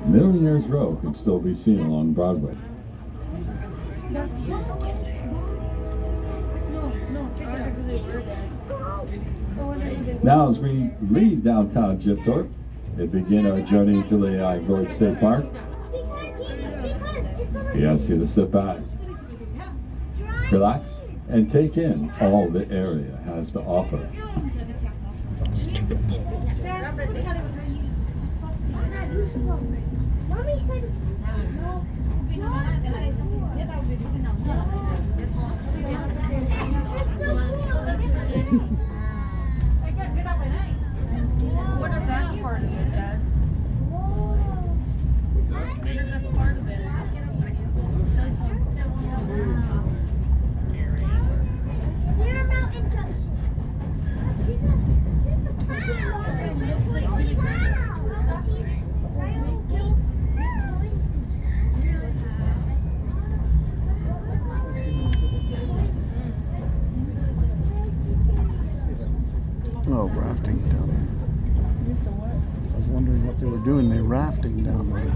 Millionaire's Row can still be seen along Broadway. Now, as we leave downtown Jim Thorpe and begin our journey to the Gorge State Park, we ask you to sit back, relax, and take in all the area has to offer. What if that's part of it, Dad? What if that's part of it? Those ones Near Mountain Junction. Oh, rafting down there. I was wondering what they were doing. They're rafting down there.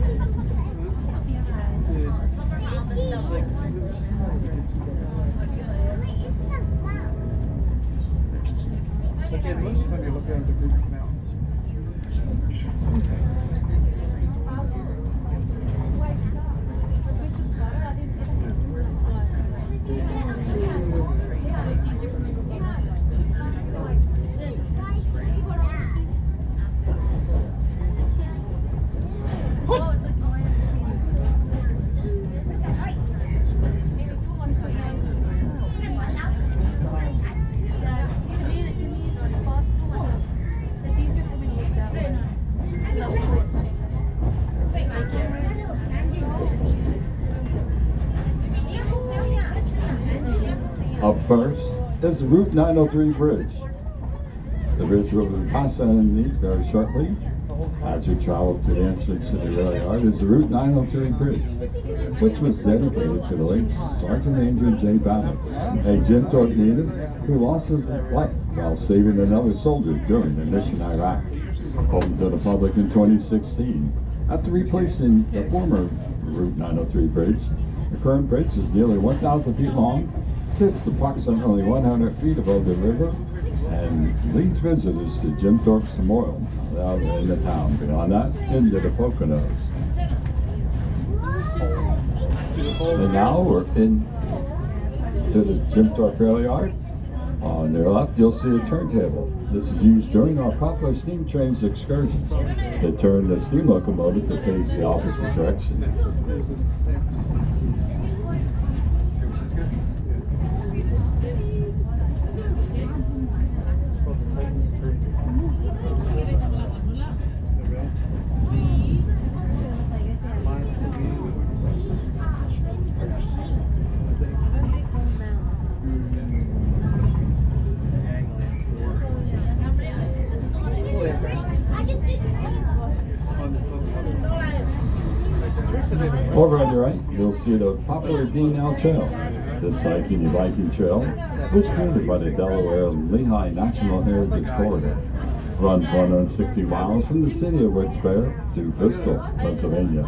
Again, most of the time you look at the group of mountains. Up first is the Route 903 bridge. The bridge will be passed underneath very shortly. As we travel through the entrance to the rail yard is the Route 903 bridge, which was dedicated to the late Sergeant Andrew J. Bannock, a Jim Thorpe native who lost his life while saving another soldier during the mission Iraq. Opened to the public in 2016. After replacing the former Route 903 bridge, the current bridge is nearly 1,000 feet long, sits approximately 100 feet above the river, and leads visitors to Jim Thorpe's Memorial out in the town. Beyond that, into the Poconos. And now we're in to the Jim Thorpe Rail Yard. On their left, you'll see a turntable. This is used during our popular steam trains excursions. They turn the steam locomotive to face the opposite direction. Over on your right, you'll see the popular D&L Trail. This hiking and biking trail was created by the Delaware Lehigh National Heritage Corridor. Runs 160 miles from the city of Wilkes-Barre to Bristol, Pennsylvania.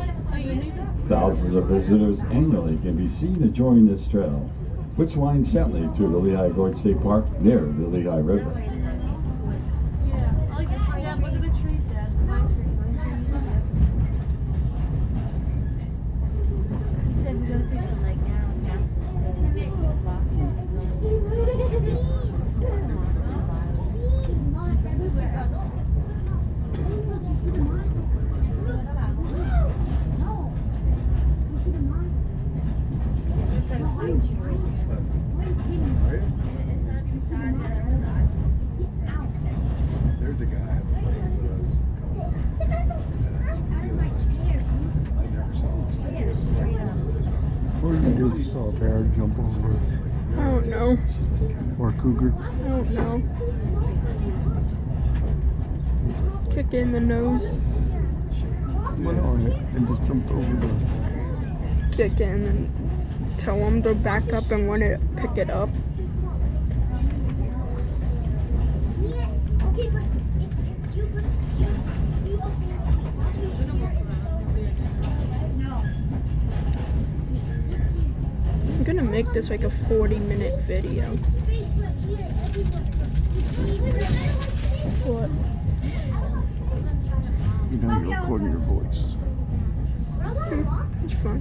Thousands of visitors annually can be seen enjoying this trail, which winds gently through the Lehigh Gorge State Park near the Lehigh River. Dad, look at the trees, Dad. The pine trees. He said we go through some like narrow passes to moss everywhere. You see the moss? No. You see the moss? It's like a pine tree. What is it? Get out. There's a guy that plays with us. I'm like scared. I never saw him. Straight up. What do you do if you saw a bear jump over it? I don't know. Or a cougar? I don't know. Kick it in the nose. What on it? And just jump over the... Kick it and then tell them to back up and want to pick it up. Okay, but if you open make this like a 40-minute video. What? You know you're recording your voice. It's fun.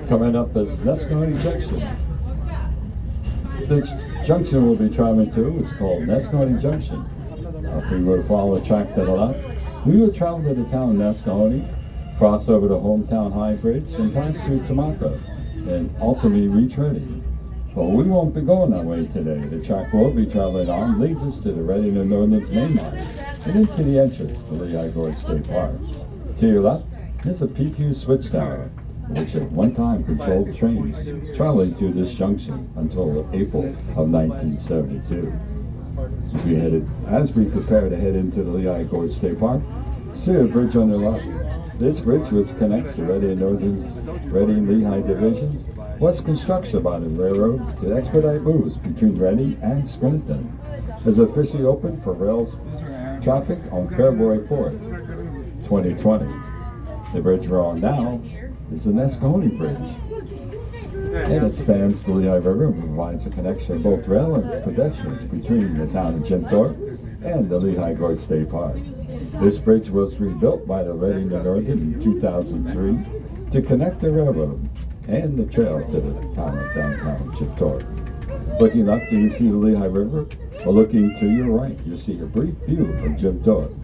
Coming up is Nesconi Junction. This junction we'll be traveling to is called Nesconi Junction. If we were to follow the track to the left, we would travel to the town of Nesconi, cross over the Hometown High Bridge, and pass through Tamaka, and ultimately reach Reading. But we won't be going that way today. The track we'll be traveling on leads us to the Reading and Northern's main line, and into the entrance to Lehigh Gorge State Park. To your left is a PQ switch tower, which at one time controlled trains traveling through this junction until April of 1972. As we prepare to head into the Lehigh Gorge State Park, see a bridge on the left. This bridge, which connects the Reading and Northern's Reading Lehigh divisions, was constructed by the railroad to expedite moves between Reading and Scranton. It was officially opened for rail traffic on February 4th, 2020. The bridge we're on now is the Nesconi Bridge, and it spans the Lehigh River and provides a connection for both rail and pedestrians between the town of Thorpe and the Lehigh Gorge State Park. This bridge was rebuilt by the Reading and Northern in 2003 to connect the railroad and the trail to the town of downtown Thorpe. Looking up, you can see the Lehigh River, or looking to your right, you see a brief view of Thorpe.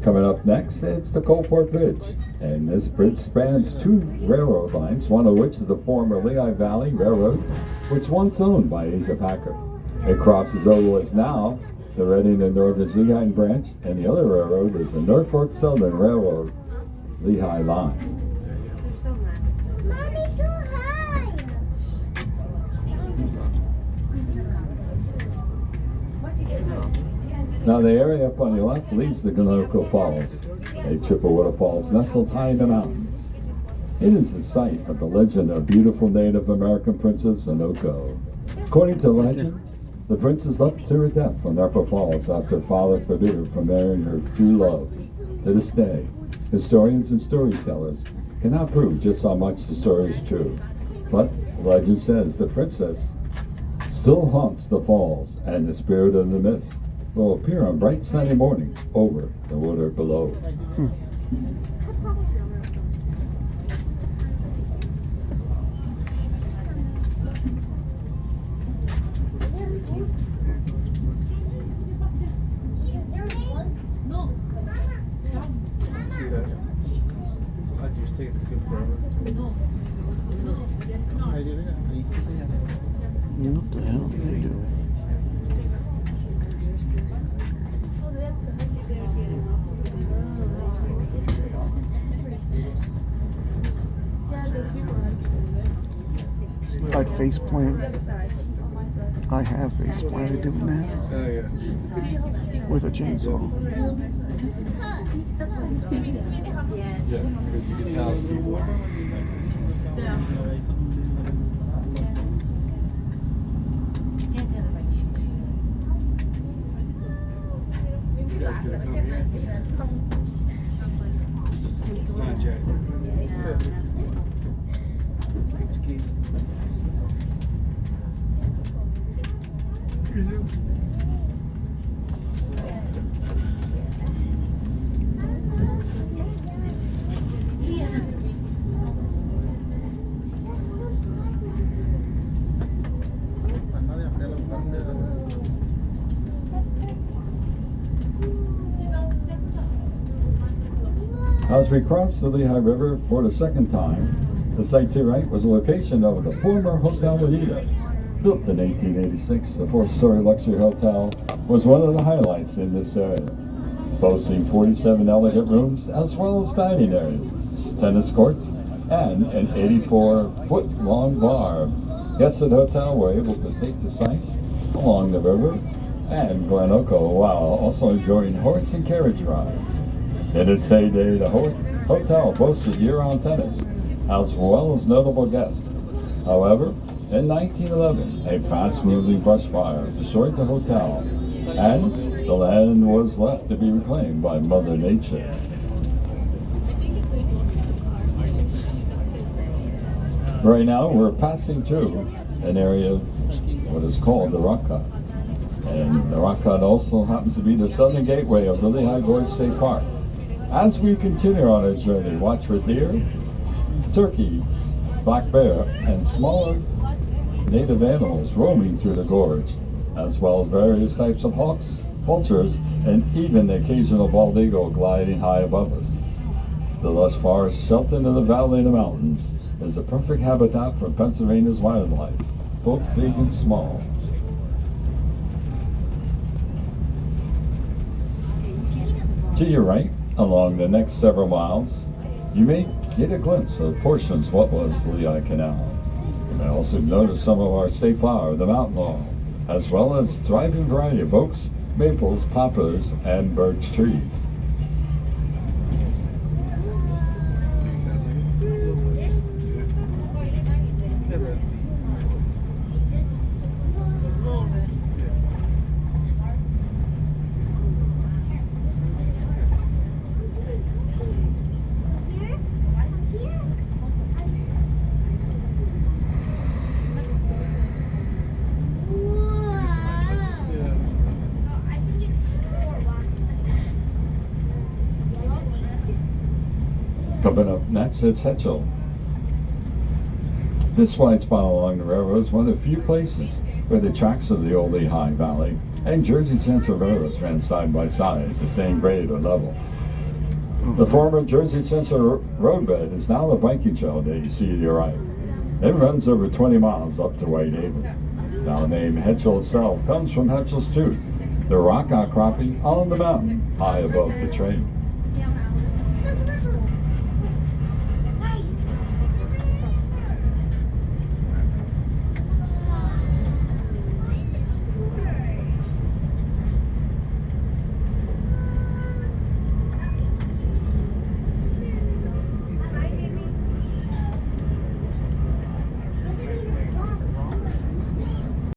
Coming up next, it's the Thorpe Bridge, and this bridge spans two railroad lines, one of which is the former Lehigh Valley Railroad, which once owned by Asa Packer. It crosses over what is now the Reading and Northern Lehigh branch, and the other railroad is the Norfolk Southern Railroad Lehigh line. Mommy, too high. Now the area up on your left leads to Glencoe Falls, a Chippewa Falls nestled high in the mountains. It is the site of the legend of beautiful Native American princess Anoko. According to legend, the princess left to her death from Upper Falls after her father forbade her from marrying her true love. To this day, historians and storytellers cannot prove just how much the story is true, but legend says the princess still haunts the falls, and the spirit of the mist will appear on bright sunny mornings over the water below. See that? I just take it to get forever. How you doing? What the hell are they doing? I'd face plant. I have face planted doing that Oh yeah. with a chainsaw. Yeah, because you can tell people. You guys gonna come here? Come on, Jack. It's key. As we crossed the Lehigh River for the second time, the site to your right was the location of the former Hotel Bonita. Built in 1886, the 4-story luxury hotel was one of the highlights in this area, boasting 47 elegant rooms as well as dining areas, tennis courts, and an 84-foot-long bar. Guests at the hotel were able to take the sights along the river and Glen Ocho while also enjoying horse and carriage rides. In its heyday, the hotel boasted year-round tenants as well as notable guests. However, in 1911, a fast-moving brush fire destroyed the hotel, and the land was left to be reclaimed by Mother Nature. Right now, we're passing through an area what is called the Rock Cut. And the Rock Cut also happens to be the southern gateway of the Lehigh Gorge State Park. As we continue on our journey, watch for deer, turkey, black bear, and smaller native animals roaming through the gorge, as well as various types of hawks, vultures, and even the occasional bald eagle gliding high above us. The lush forest sheltered in the valley and the mountains is the perfect habitat for Pennsylvania's wildlife, both big and small. To your right, along the next several miles, you may get a glimpse of portions of what was the Lehigh Canal. You may also notice some of our state flower, the mountain laurel, as well as a thriving variety of oaks, maples, poplars, and birch trees. Coming up next, it's Hetchel. This wide spot along the railroad is one of the few places where the tracks of the old Lehigh Valley and Jersey Central railroads ran side by side at the same grade or level. The former Jersey Central roadbed is now the biking trail that you see to your right. It runs over 20 miles up to Whitehaven. Now the name Hetchel itself comes from Hetchel's Tooth, the rock outcropping on the mountain high above the train.